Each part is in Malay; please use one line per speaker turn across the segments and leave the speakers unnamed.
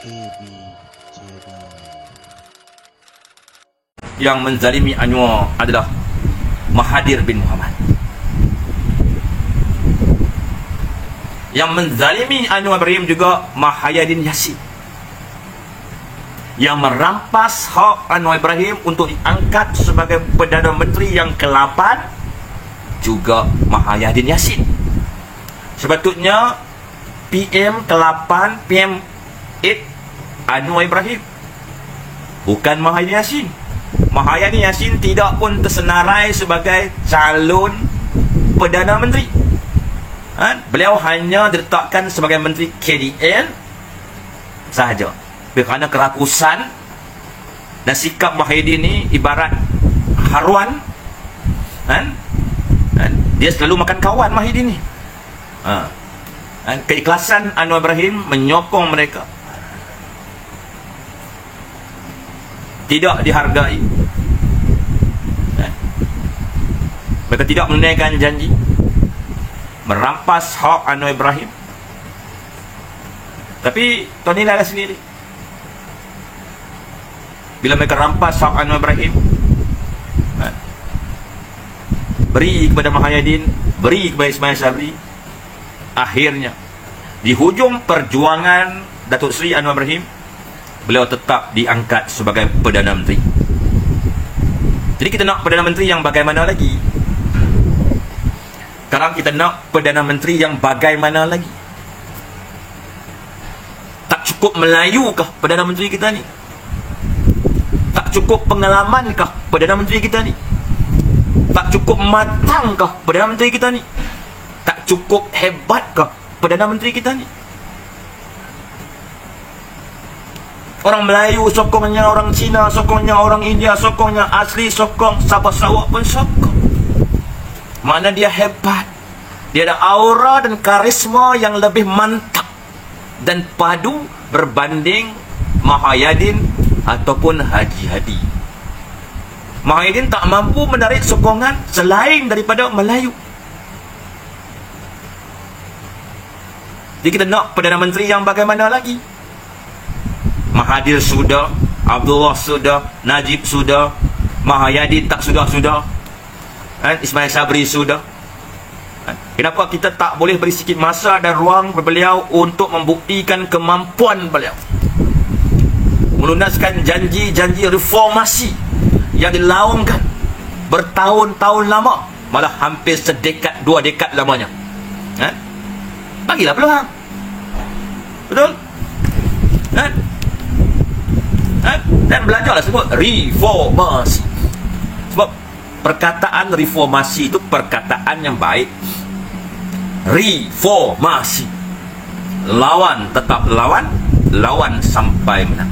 KB Channel.
Yang menzalimi Anwar adalah Mahathir bin Mohamad. Yang menzalimi Anwar Ibrahim juga Muhyiddin Yassin. Yang merampas hak Anwar Ibrahim untuk diangkat sebagai Perdana Menteri yang ke-8 juga Muhyiddin Yassin. Sepatutnya PM ke-8, PM 8 Anwar Ibrahim, bukan Muhyiddin Yassin. Muhyiddin Yassin tidak pun tersenarai sebagai calon Perdana Menteri. Beliau hanya diletakkan sebagai Menteri KDN sahaja. Kerana kerakusan dan sikap Muhyiddin ni ibarat haruan. Dia selalu makan kawan Muhyiddin ni. Keikhlasan Anwar Ibrahim menyokong mereka tidak dihargai. Mereka tidak menunaikan janji, merampas hak Anwar Ibrahim. Tapi tuan nilailah sendiri, bila mereka rampas hak Anwar Ibrahim, beri kepada Muhyiddin, beri kepada Ismail Sabri, akhirnya di hujung perjuangan Datuk Seri Anwar Ibrahim, beliau tetap diangkat sebagai Perdana Menteri. Jadi kita nak Perdana Menteri yang bagaimana lagi? Sekarang kita nak Perdana Menteri yang bagaimana lagi? Tak cukup Melayukah Perdana Menteri kita ni? Tak cukup pengalamankah Perdana Menteri kita ni? Tak cukup matangkah Perdana Menteri kita ni? Tak cukup hebatkah Perdana Menteri kita ni? Orang Melayu sokongnya, orang Cina sokongnya, orang India sokongnya, asli sokong, Sabah Sarawak pun sokong. Mana dia hebat. Dia ada aura dan karisma yang lebih mantap dan padu berbanding Muhyiddin ataupun Haji Hadi. Muhyiddin tak mampu menarik sokongan selain daripada Melayu. Jadi kita nak Perdana Menteri yang bagaimana lagi? Mahathir sudah, Abdullah sudah, Najib sudah, Muhyiddin tak sudah-sudah, Ismail Sabri sudah. Kenapa kita tak boleh beri sikit masa dan ruang beliau untuk membuktikan kemampuan beliau melunaskan janji-janji reformasi yang dilaungkan bertahun-tahun lama, malah hampir sedekad, 2 dekad lamanya. Bagilah peluang. Betul? Dan belajarlah sebut reformasi. Sebab perkataan reformasi itu perkataan yang baik. Reformasi, lawan tetap lawan, lawan sampai menang.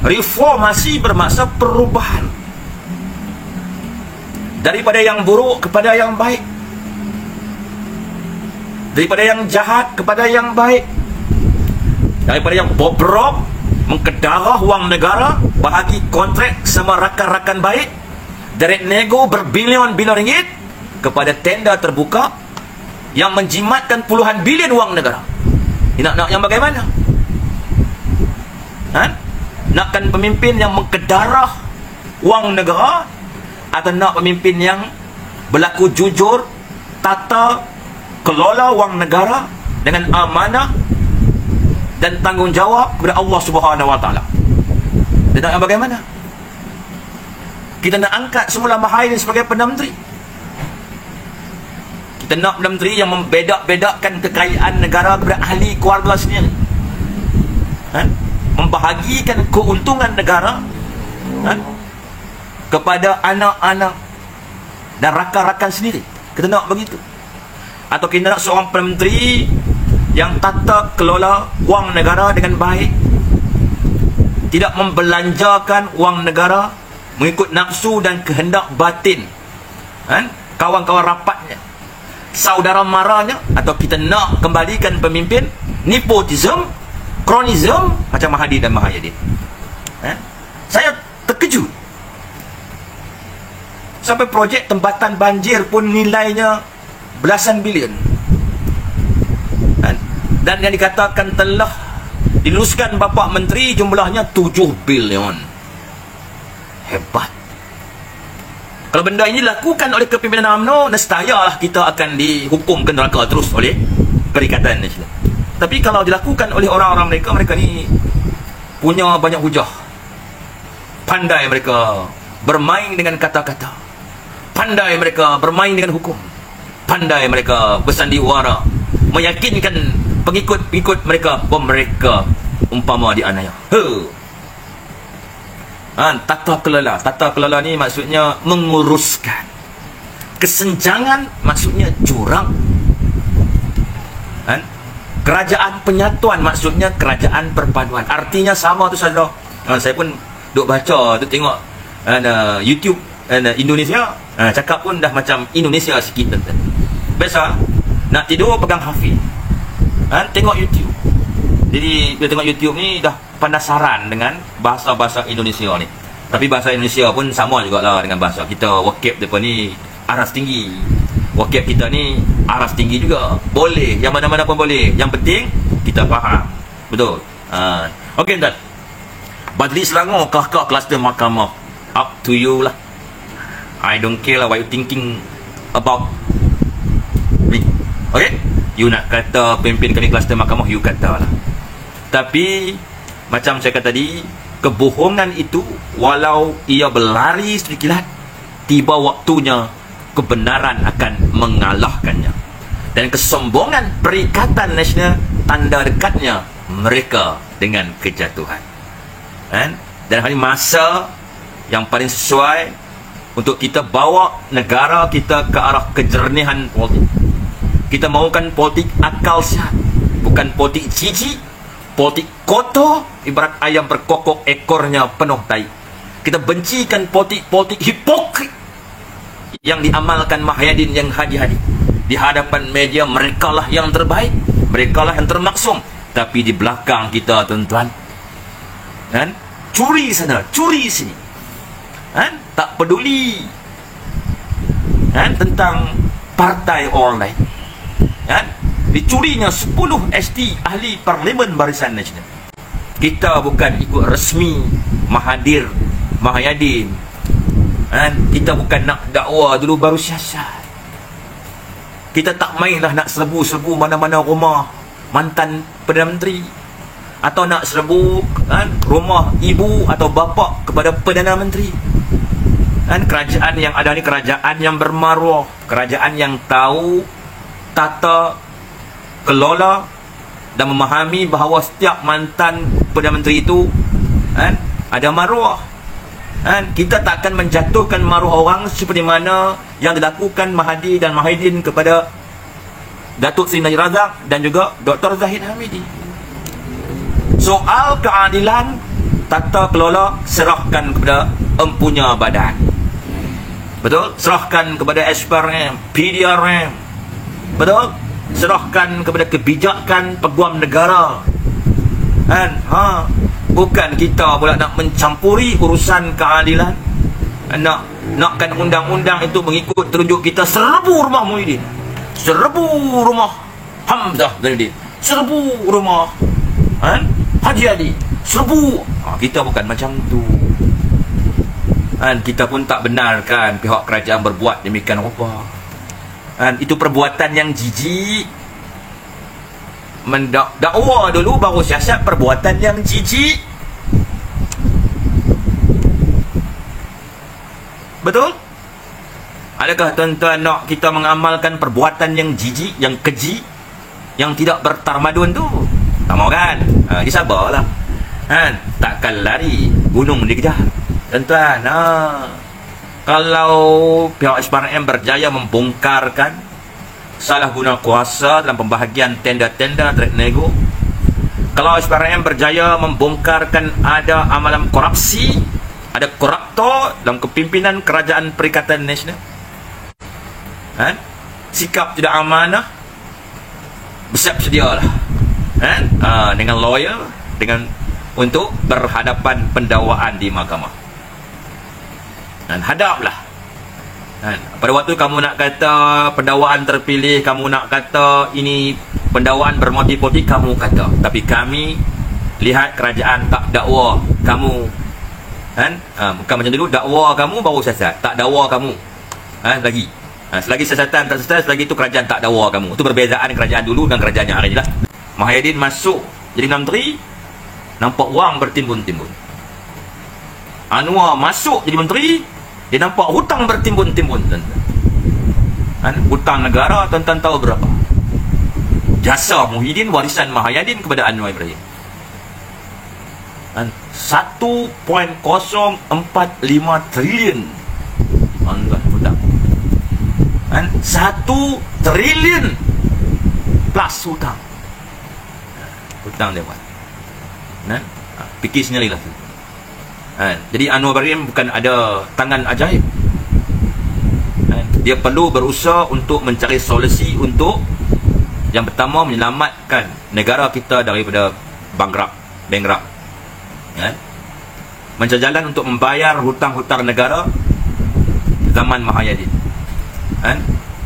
Reformasi bermaksud perubahan daripada yang buruk kepada yang baik, daripada yang jahat kepada yang baik, daripada yang bobrok mengkedarah wang negara, bahagi kontrak sama rakan-rakan baik, direct nego berbilion-bilion ringgit, kepada tender terbuka yang menjimatkan puluhan bilion wang negara. Nak yang bagaimana? Nakkan pemimpin yang mengkedarah wang negara, atau nak pemimpin yang berlaku jujur, tata kelola wang negara dengan amanah dan tanggungjawab kepada Allah Subhanahu Wa Taala? Dan nak yang bagaimana? Kita nak angkat semula Muhyiddin sebagai Perdana Menteri. Kita nak Perdana Menteri yang membedak-bedakkan kekayaan negara kepada ahli keluarga sendiri, membahagikan keuntungan negara kepada anak-anak dan rakan-rakan sendiri. Kita nak begitu. Atau kita nak seorang Perdana Menteri yang tata kelola wang negara dengan baik, tidak membelanjakan wang negara mengikut nafsu dan kehendak batin kawan-kawan rapatnya, saudara maranya. Atau kita nak kembalikan pemimpin nepotism, kronism macam Mahathir dan Muhyiddin. Saya terkejut. Sampai projek tempatan banjir pun nilainya belasan bilion. Dan yang dikatakan telah Diluluskan Bapak Menteri jumlahnya 7 bilion. Hebat. Kalau benda ini dilakukan oleh kepimpinan UMNO, nescayalah kita akan dihukum ke neraka terus oleh Perikatan Nasional. Tapi kalau dilakukan oleh orang-orang mereka ni punya banyak hujah. Pandai mereka bermain dengan kata-kata. Pandai mereka bermain dengan hukum. Pandai mereka bersandiwara, meyakinkan pengikut-pengikut mereka bahawa mereka umpama dianiaya. Tata kelola. Tata kelola ni maksudnya menguruskan. Kesenjangan maksudnya jurang. Kerajaan penyatuan maksudnya kerajaan perpaduan. Artinya sama tu saja. Saya pun duk baca tu, tengok YouTube Indonesia, cakap pun dah macam Indonesia sikit. Biasa nak tidur pegang Hafiz, tengok YouTube. Jadi bila tengok YouTube ni dah penasaran dengan bahasa-bahasa Indonesia ni. Tapi bahasa Indonesia pun sama jugalah dengan bahasa kita. Wakib depan ni aras tinggi, wakib kita ni aras tinggi juga. Boleh, yang mana-mana pun boleh. Yang penting kita faham. Betul. Okey tuan. Badli Selangor kelakar kluster mahkamah. Up to you lah. I don't care lah what you thinking about me. Okay? You nak kata pimpin kami kluster mahkamah, you kata lah. Tapi macam saya kata tadi, kebohongan itu walau ia berlari sedikit kilat, tiba waktunya kebenaran akan mengalahkannya. Dan kesombongan Perikatan Nasional tanda dekatnya mereka dengan kejatuhan. Dan hari masa yang paling sesuai untuk kita bawa negara kita ke arah kejernihan politik. Kita mahukan politik akal sihat, bukan politik jijik, politik kotor, ibarat ayam berkokok ekornya penuh tai. Kita bencikan politik hipokrit yang diamalkan Mahyadin yang hadi-hadi. Di hadapan media mereka lah yang terbaik, mereka lah yang termaksum. Tapi di belakang kita tuan-tuan, curi sana, curi sini, tak peduli tentang partai orang lain. Dicurinya 10 ST ahli Parlimen Barisan Nasional. Kita bukan ikut resmi Mahathir Mahyadin. Kita bukan nak dakwa dulu baru siasat. Kita tak mainlah nak serbu-serbu mana-mana rumah mantan Perdana Menteri, atau nak serbu rumah ibu atau bapa kepada Perdana Menteri. Kerajaan yang ada ni kerajaan yang bermaruah, kerajaan yang tahu tata kelola dan memahami bahawa setiap mantan Perdana Menteri itu ada maruah. Kita tak akan menjatuhkan maruah orang seperti mana yang dilakukan Mahathir dan Mahyadin kepada Datuk Seri Najib Razak dan juga Dr. Zahid Hamidi. Soal keadilan tata kelola serahkan kepada empunya badan. Betul? Serahkan kepada SPRM, PDRM. Betul? Serahkan kepada kebijakan peguam negara. Bukan kita pula nak mencampuri urusan keadilan. Nakkan undang-undang itu mengikut terunjuk kita. Serbu rumah Muhyiddin, serbu rumah Hamzah Zainuddin, serbu rumah Haji Adi, serbu. Kita bukan macam tu. Kita pun tak benarkan pihak kerajaan berbuat demikian rupa. Itu perbuatan yang jijik. Mendakwa dulu baru siasat perbuatan yang jijik. Betul? Adakah tuan-tuan nak kita mengamalkan perbuatan yang jijik, yang keji, yang tidak bertarmadun tu? Tak mau kan? Sabarlah. Takkan lari gunung dikejar. Tuan-tuan, kalau pihak SPRM berjaya membongkarkan salah guna kuasa dalam pembahagian tenda-tenda trade nego, kalau SPRM berjaya membongkarkan ada amalan korupsi, ada koruptor dalam kepimpinan kerajaan Perikatan Nasional, sikap tidak amanah, bersiap sedialah dengan lawyer, dengan untuk berhadapan pendakwaan di mahkamah. Dan hadaplah. Pada waktu kamu nak kata pendakwaan terpilih, kamu nak kata ini pendakwaan bermotif politik, kamu kata. Tapi kami lihat kerajaan tak dakwa kamu, kan? Bukan macam dulu, dakwa kamu baru sesat, tak dakwa kamu lagi. Selagi sesatan tak sesat, selagi itu kerajaan tak dakwa kamu. Itu perbezaan kerajaan dulu dan kerajaan yang hari ni lah. Muhyiddin masuk jadi menteri, nampak wang bertimbun-timbun. Anwar masuk jadi menteri, dia nampak hutang bertimbun-timbun. Hutang negara, tuan-tuan tahu berapa? Jasa Muhyiddin, warisan Muhyiddin kepada Anwar Ibrahim, 1.045 triliun hutang. 1 triliun plus hutang. Hutang dia buat. Fikir sendirilah. Jadi Anwar Ibrahim bukan ada tangan ajaib. Dia perlu berusaha untuk mencari solusi untuk yang pertama menyelamatkan negara kita daripada bankrupt. Mencari jalan untuk membayar hutang-hutang negara zaman Muhyiddin.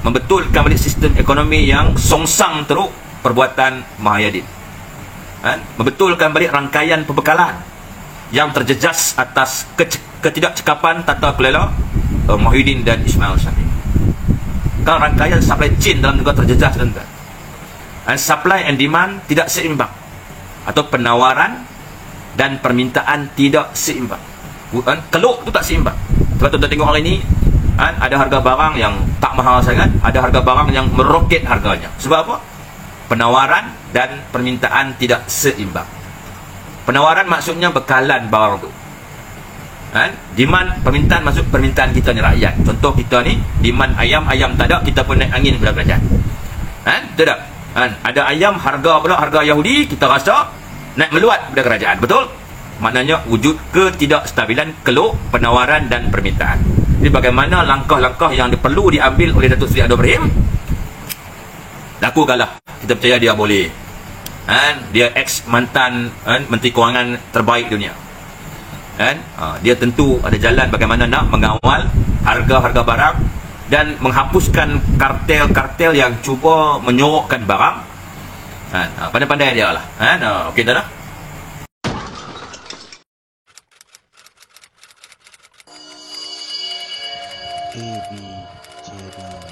Membetulkan balik sistem ekonomi yang songsang teruk perbuatan Muhyiddin. Membetulkan balik rangkaian pembekalan yang terjejas atas ketidakcekapan tata kelola Muhyiddin dan Ismail Sabri. Kalau rangkaian supply chain dalam negara terjejas, tuan-tuan, supply and demand tidak seimbang, atau penawaran dan permintaan tidak seimbang. Keluk tu tak seimbang. Sebab tuan-tuan tengok hari ni, ada harga barang yang tak mahal sangat, ada harga barang yang meroket harganya. Sebab apa? Penawaran dan permintaan tidak seimbang. Penawaran maksudnya bekalan barang tu. Demand, permintaan maksud permintaan kita ni rakyat. Contoh kita ni demand ayam tak ada, kita pun naik angin pada kerajaan. Tidak. Ada ayam harga pula harga Yahudi, kita rasa naik meluat pada kerajaan. Betul? Maknanya wujud ketidakstabilan keluk penawaran dan permintaan. Jadi bagaimana langkah-langkah yang perlu diambil oleh Datuk Seri Anwar Ibrahim? Lakukanlah. Kita percaya dia boleh. Dia ex mantan Menteri Kewangan terbaik dunia. Dia tentu ada jalan bagaimana nak mengawal harga-harga barang dan menghapuskan kartel-kartel yang cuba menyorokkan barang. Pandai-pandai dia lah. Okey dah lah.
A B J D